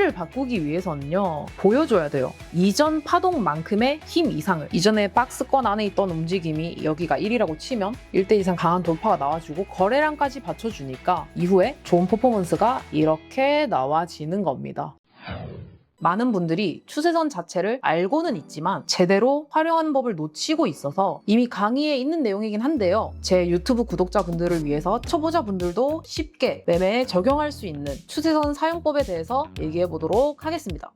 형태를 바꾸기 위해서는요, 보여줘야 돼요. 이전 파동만큼의 힘 이상을. 이전에 박스권 안에 있던 움직임이 여기가 1이라고 치면 1대 이상 강한 돌파가 나와주고 거래량까지 받쳐주니까 이후에 좋은 퍼포먼스가 이렇게 나와지는 겁니다. 많은 분들이 추세선 자체를 알고는 있지만 제대로 활용하는 법을 놓치고 있어서 이미 강의에 있는 내용이긴 한데요. 제 유튜브 구독자분들을 위해서 초보자분들도 쉽게 매매에 적용할 수 있는 추세선 사용법에 대해서 얘기해 보도록 하겠습니다.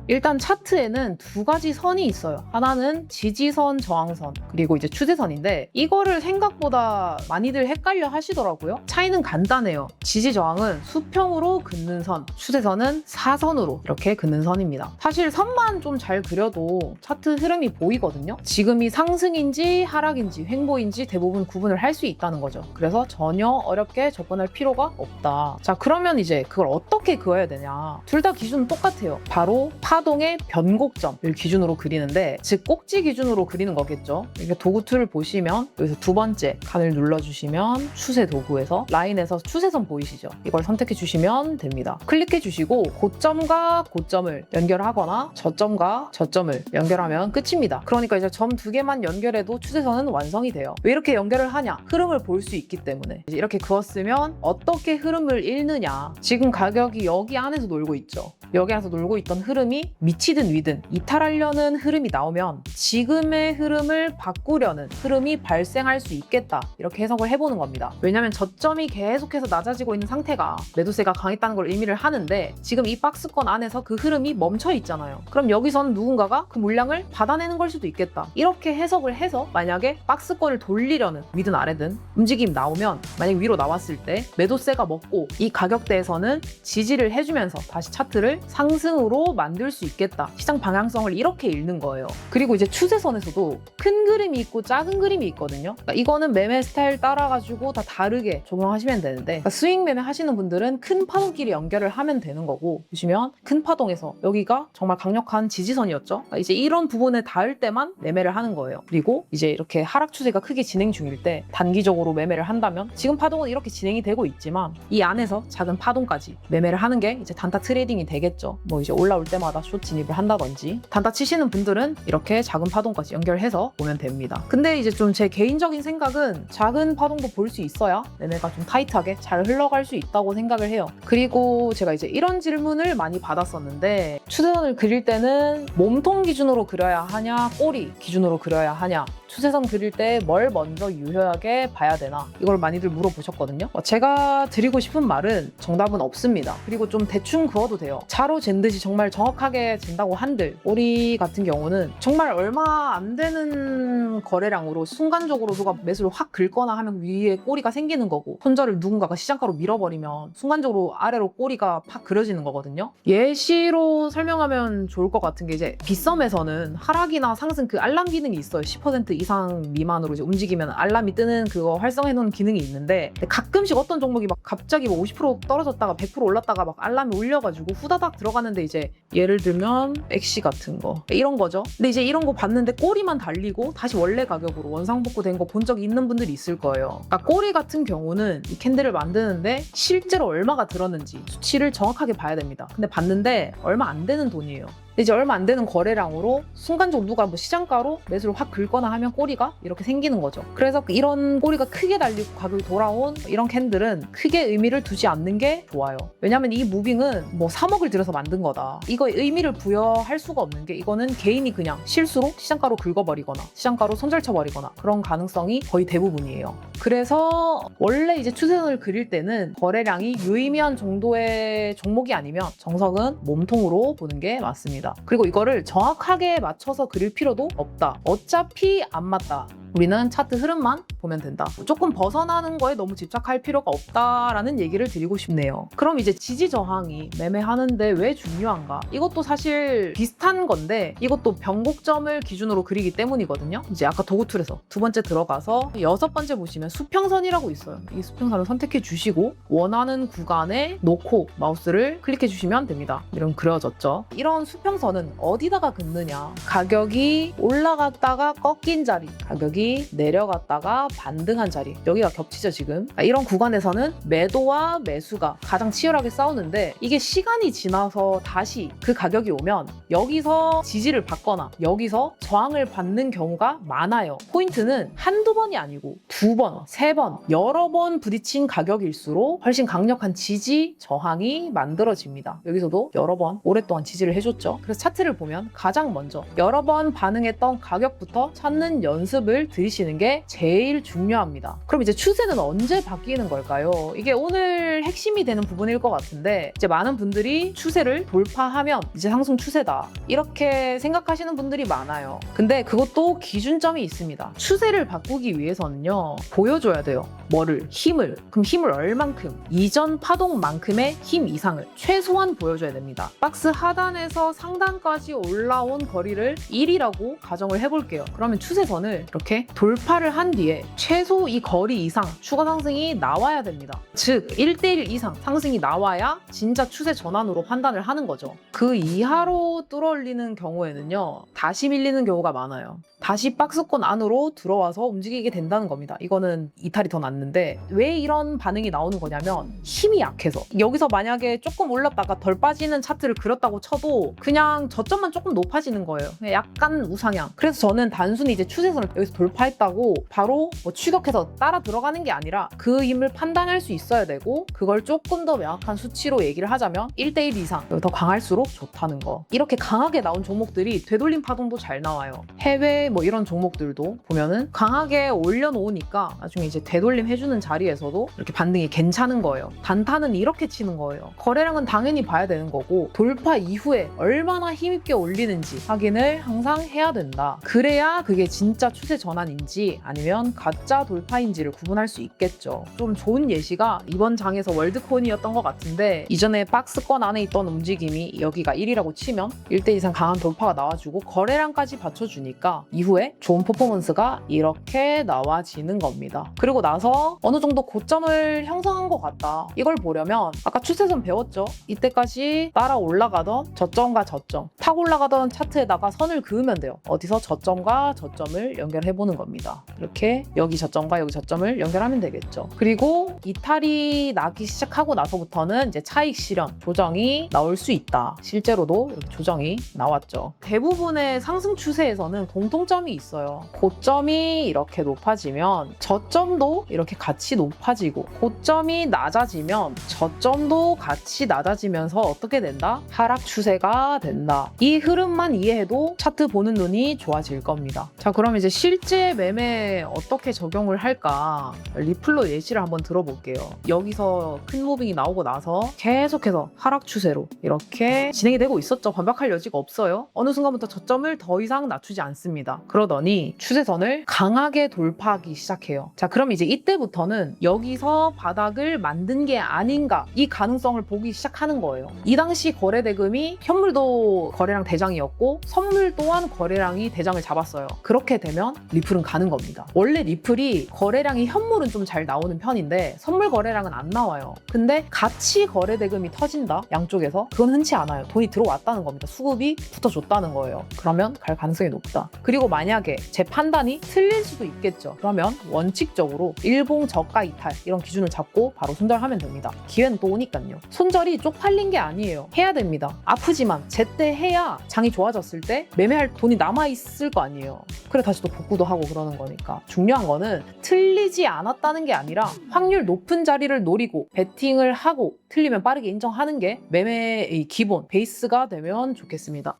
일단 차트에는 두 가지 선이 있어요. 하나는 지지선, 저항선, 그리고 이제 추세선인데 이거를 생각보다 많이들 헷갈려 하시더라고요. 차이는 간단해요. 지지 저항은 수평으로 긋는 선, 추세선은 사선으로 이렇게 긋는 선입니다. 사실 선만 좀 잘 그려도 차트 흐름이 보이거든요. 지금이 상승인지 하락인지 횡보인지 대부분 구분을 할 수 있다는 거죠. 그래서 전혀 어렵게 접근할 필요가 없다. 자, 그러면 이제 그걸 어떻게 그어야 되냐? 둘 다 기준은 똑같아요. 바로 파동의 변곡점을 기준으로 그리는데, 즉 꼭지 기준으로 그리는 거겠죠. 이렇게 도구 툴을 보시면 여기서 두 번째 칸을 눌러주시면 추세 도구에서 라인에서 추세선 보이시죠? 이걸 선택해 주시면 됩니다. 클릭해 주시고 고점과 고점을 연결하거나 저점과 저점을 연결하면 끝입니다. 그러니까 이제 점 두 개만 연결해도 추세선은 완성이 돼요. 왜 이렇게 연결을 하냐? 흐름을 볼 수 있기 때문에. 이제 이렇게 그었으면 어떻게 흐름을 읽느냐? 지금 가격이 여기 안에서 놀고 있죠. 여기 안에서 놀고 있던 흐름이 미치든 위든 이탈하려는 흐름이 나오면 지금의 흐름을 바꾸려는 흐름이 발생할 수 있겠다, 이렇게 해석을 해보는 겁니다. 왜냐하면 저점이 계속해서 낮아지고 있는 상태가 매도세가 강했다는 걸 의미를 하는데 지금 이 박스권 안에서 그 흐름이 멈춰 있잖아요. 그럼 여기선 누군가가 그 물량을 받아내는 걸 수도 있겠다, 이렇게 해석을 해서 만약에 박스권을 돌리려는 위든 아래든 움직임이 나오면, 만약 위로 나왔을 때 매도세가 먹고 이 가격대에서는 지지를 해주면서 다시 차트를 상승으로 만들 수 있겠다, 시장 방향성을 이렇게 읽는 거예요. 그리고 이제 추세선에서도 큰 그림이 있고 작은 그림이 있거든요. 그러니까 이거는 매매 스타일 따라가지고 다 다르게 적용하시면 되는데, 그러니까 스윙 매매 하시는 분들은 큰 파동끼리 연결을 하면 되는 거고, 보시면 큰 파동에서 여기가 정말 강력한 지지선이었죠. 그러니까 이제 이런 부분에 닿을 때만 매매를 하는 거예요. 그리고 이제 이렇게 하락 추세가 크게 진행 중일 때 단기적으로 매매를 한다면, 지금 파동은 이렇게 진행이 되고 있지만 이 안에서 작은 파동까지 매매를 하는 게 이제 단타 트레이딩이 되겠죠. 뭐 이제 올라올 때마다 숏 진입을 한다든지, 단타 치시는 분들은 이렇게 작은 파동까지 연결해서 보면 됩니다. 근데 이제 좀 제 개인적인 생각은 작은 파동도 볼 수 있어야 매매가 좀 타이트하게 잘 흘러갈 수 있다고 생각을 해요. 그리고 제가 이제 이런 질문을 많이 받았었는데, 추세선을 그릴 때는 몸통 기준으로 그려야 하냐, 꼬리 기준으로 그려야 하냐, 추세선 그릴 때 뭘 먼저 유효하게 봐야 되나, 이걸 많이들 물어보셨거든요. 제가 드리고 싶은 말은 정답은 없습니다. 그리고 좀 대충 그어도 돼요. 차로 잰 듯이 정말 정확하게 잰다고 한들, 꼬리 같은 경우는 정말 얼마 안 되는 거래량으로 순간적으로 누가 매수를 확 긁거나 하면 위에 꼬리가 생기는 거고, 손절을 누군가가 시장가로 밀어버리면 순간적으로 아래로 꼬리가 팍 그려지는 거거든요. 예시로 설명하면 좋을 것 같은 게, 이제 빗썸에서는 하락이나 상승 그 알람 기능이 있어요. 10% 이상 미만으로 이제 움직이면 알람이 뜨는 그거 활성화해 놓은 기능이 있는데, 가끔씩 어떤 종목이 막 갑자기 뭐 50% 떨어졌다가 100% 올랐다가 막 알람이 울려가지고 후다닥 들어가는데, 이제 예를 들면 엑시 같은 거 이런 거죠. 근데 이제 이런 거 봤는데 꼬리만 달리고 다시 원래 가격으로 원상복구된 거 본 적이 있는 분들이 있을 거예요. 그러니까 꼬리 같은 경우는 이 캔들을 만드는데 실제로 얼마가 들었는지 수치를 정확하게 봐야 됩니다. 근데 봤는데 얼마 안 되는 돈이에요. 이제 얼마 안 되는 거래량으로 순간적으로 누가 뭐 시장가로 매수를 확 긁거나 하면 꼬리가 이렇게 생기는 거죠. 그래서 이런 꼬리가 크게 달리고 가격이 돌아온 이런 캔들은 크게 의미를 두지 않는 게 좋아요. 왜냐면 이 무빙은 뭐 3억을 들여서 만든 거다, 이거에 의미를 부여할 수가 없는 게, 이거는 개인이 그냥 실수로 시장가로 긁어버리거나 시장가로 손절쳐버리거나 그런 가능성이 거의 대부분이에요. 그래서 원래 이제 추세선을 그릴 때는 거래량이 유의미한 정도의 종목이 아니면 정석은 몸통으로 보는 게 맞습니다. 그리고 이거를 정확하게 맞춰서 그릴 필요도 없다. 어차피 안 맞다. 우리는 차트 흐름만 보면 된다. 조금 벗어나는 거에 너무 집착할 필요가 없다라는 얘기를 드리고 싶네요. 그럼 이제 지지 저항이 매매하는데 왜 중요한가? 이것도 사실 비슷한 건데, 이것도 변곡점을 기준으로 그리기 때문이거든요. 이제 아까 도구 툴에서 두 번째 들어가서 여섯 번째 보시면 수평선이라고 있어요. 이 수평선을 선택해 주시고 원하는 구간에 놓고 마우스를 클릭해 주시면 됩니다. 이런 그려졌죠. 이런 수평선은 어디다가 긋느냐? 가격이 올라갔다가 꺾인 자리, 가격이 여기 내려갔다가 반등한 자리, 여기가 겹치죠 지금. 이런 구간에서는 매도와 매수가 가장 치열하게 싸우는데, 이게 시간이 지나서 다시 그 가격이 오면 여기서 지지를 받거나 여기서 저항을 받는 경우가 많아요. 포인트는 한두 번이 아니고 두 번, 세 번, 여러 번 부딪힌 가격일수록 훨씬 강력한 지지, 저항이 만들어집니다. 여기서도 여러 번 오랫동안 지지를 해줬죠. 그래서 차트를 보면 가장 먼저 여러 번 반응했던 가격부터 찾는 연습을 들이시는 게 제일 중요합니다. 그럼 이제 추세는 언제 바뀌는 걸까요? 이게 오늘 핵심이 되는 부분일 것 같은데, 이제 많은 분들이 추세를 돌파하면 이제 상승 추세다 이렇게 생각하시는 분들이 많아요. 근데 그것도 기준점이 있습니다. 추세를 바꾸기 위해서는요, 보여줘야 돼요. 뭐를? 힘을. 그럼 힘을 얼만큼? 이전 파동만큼의 힘 이상을 최소한 보여줘야 됩니다. 박스 하단에서 상단까지 올라온 거리를 1이라고 가정을 해볼게요. 그러면 추세선을 이렇게 돌파를 한 뒤에 최소 이 거리 이상 추가 상승이 나와야 됩니다. 즉 1대1 이상 상승이 나와야 진짜 추세 전환으로 판단을 하는 거죠. 그 이하로 뚫어올리는 경우에는요, 다시 밀리는 경우가 많아요. 다시 박스권 안으로 들어와서 움직이게 된다는 겁니다. 이거는 이탈이 더 낫는데, 왜 이런 반응이 나오는 거냐면 힘이 약해서. 여기서 만약에 조금 올랐다가 덜 빠지는 차트를 그렸다고 쳐도 그냥 저점만 조금 높아지는 거예요. 그냥 약간 우상향. 그래서 저는 단순히 이제 추세선을 여기서 돌파했다고 바로 뭐 추격해서 따라 들어가는 게 아니라 그 힘을 판단할 수 있어야 되고, 그걸 조금 더 명확한 수치로 얘기를 하자면 1대1 이상 더 강할수록 좋다는 거. 이렇게 강하게 나온 종목들이 되돌림 파동도 잘 나와요. 해외 뭐 이런 종목들도 보면은 강하게 올려놓으니까 나중에 이제 되돌림 해주는 자리에서도 이렇게 반등이 괜찮은 거예요. 단타는 이렇게 치는 거예요. 거래량은 당연히 봐야 되는 거고, 돌파 이후에 얼마나 힘있게 올리는지 확인을 항상 해야 된다. 그래야 그게 진짜 추세 전환인지 아니면 가짜 돌파인지를 구분할 수 있겠죠. 좀 좋은 예시가 이번 장에서 월드코인이었던 것 같은데, 이전에 박스권 안에 있던 움직임이 여기가 1이라고 치면 1대 이상 강한 돌파가 나와주고 거래량까지 받쳐주니까 이후에 좋은 퍼포먼스가 이렇게 나와지는 겁니다. 그리고 나서 어느 정도 고점을 형성한 것 같다, 이걸 보려면 아까 추세선 배웠죠? 이때까지 따라 올라가던 저점과 저점, 탁 올라가던 차트에다가 선을 그으면 돼요. 어디서 저점과 저점을 연결해보는 겁니다. 이렇게 여기 저점과 여기 저점을 연결하면 되겠죠. 그리고 이탈이 나기 시작하고 나서부터는 이제 차익 실현, 조정이 나올 수 있다. 실제로도 이렇게 조정이 나왔죠. 대부분의 상승 추세에서는 공통점이 있어요. 고점이 이렇게 높아지면 저점도 이렇게 같이 높아지고, 고점이 낮아지면 저점도 같이 낮아지면서 어떻게 된다? 하락 추세가 된다. 이 흐름만 이해해도 차트 보는 눈이 좋아질 겁니다. 자, 그럼 이제 실제 매매에 어떻게 적용을 할까? 리플로 예시를 한번 들어볼게요. 여기서 큰 무빙이 나오고 나서 계속해서 하락 추세로 이렇게 진행이 되고 있었죠. 반박할 여지가 없어요. 어느 순간부터 저점을 더 이상 낮추지 않습니다. 그러더니 추세선을 강하게 돌파하기 시작해요. 자, 그럼 이제 이때부터는 여기서 바닥을 만든 게 아닌가, 이 가능성을 보기 시작하는 거예요. 이 당시 거래 대금이 현물도 거래량 대장이었고 선물 또한 거래량이 대장을 잡았어요. 그렇게 되면 리플은 가는 겁니다. 원래 리플이 거래량이 현물은 좀 잘 나오는 편인데 선물 거래량은 안 나와요. 근데 같이 거래 대금이 터진다, 양쪽에서, 그건 흔치 않아요. 돈이 들어왔다는 겁니다. 수급이 붙어줬다는 거예요. 그러면 갈 가능성이 높다. 그리고 만약에 제 판단이 틀릴 수도 있겠죠. 그러면 원칙적으로 일봉 저가 이탈 이런 기준을 잡고 바로 손절하면 됩니다. 기회는 또 오니까요. 손절이 쪽팔린 게 아니에요. 해야 됩니다. 아프지만 제때 해야 장이 좋아졌을 때 매매할 돈이 남아있을 거 아니에요. 그래 다시 또 복구도 하고 그러는 거니까. 중요한 거는 틀리지 않았다는 게 아니라 확률 높은 자리를 노리고 베팅을 하고 틀리면 빠르게 인정하는 게 매매의 기본 베이스가 되면 좋겠습니다.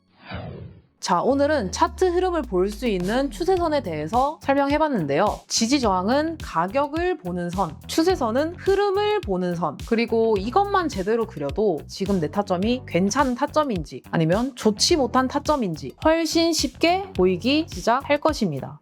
자, 오늘은 차트 흐름을 볼 수 있는 추세선에 대해서 설명해봤는데요. 지지 저항은 가격을 보는 선, 추세선은 흐름을 보는 선, 그리고 이것만 제대로 그려도 지금 내 타점이 괜찮은 타점인지 아니면 좋지 못한 타점인지 훨씬 쉽게 보이기 시작할 것입니다.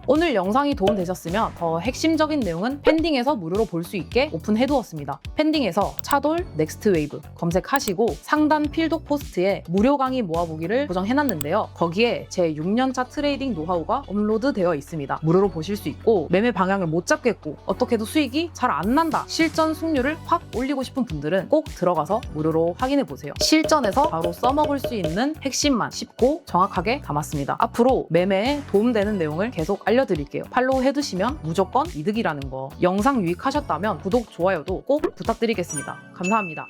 오늘 영상이 도움되셨으면 더 핵심적인 내용은 펜딩에서 무료로 볼 수 있게 오픈해두었습니다. 펜딩에서 차돌 넥스트 웨이브 검색하시고 상단 필독 포스트에 무료 강의 모아보기를 고정해놨는데요. 거기에 제 6년차 트레이딩 노하우가 업로드되어 있습니다. 무료로 보실 수 있고, 매매 방향을 못 잡겠고 어떻게 해도 수익이 잘 안 난다, 실전 승률을 확 올리고 싶은 분들은 꼭 들어가서 무료로 확인해보세요. 실전에서 바로 써먹을 수 있는 핵심만 쉽고 정확하게 담았습니다. 앞으로 매매에 도움되는 내용을 계속 알려드리겠습니다. 알려드릴게요. 팔로우 해두시면 무조건 이득이라는 거. 영상 유익하셨다면 구독, 좋아요도 꼭 부탁드리겠습니다. 감사합니다.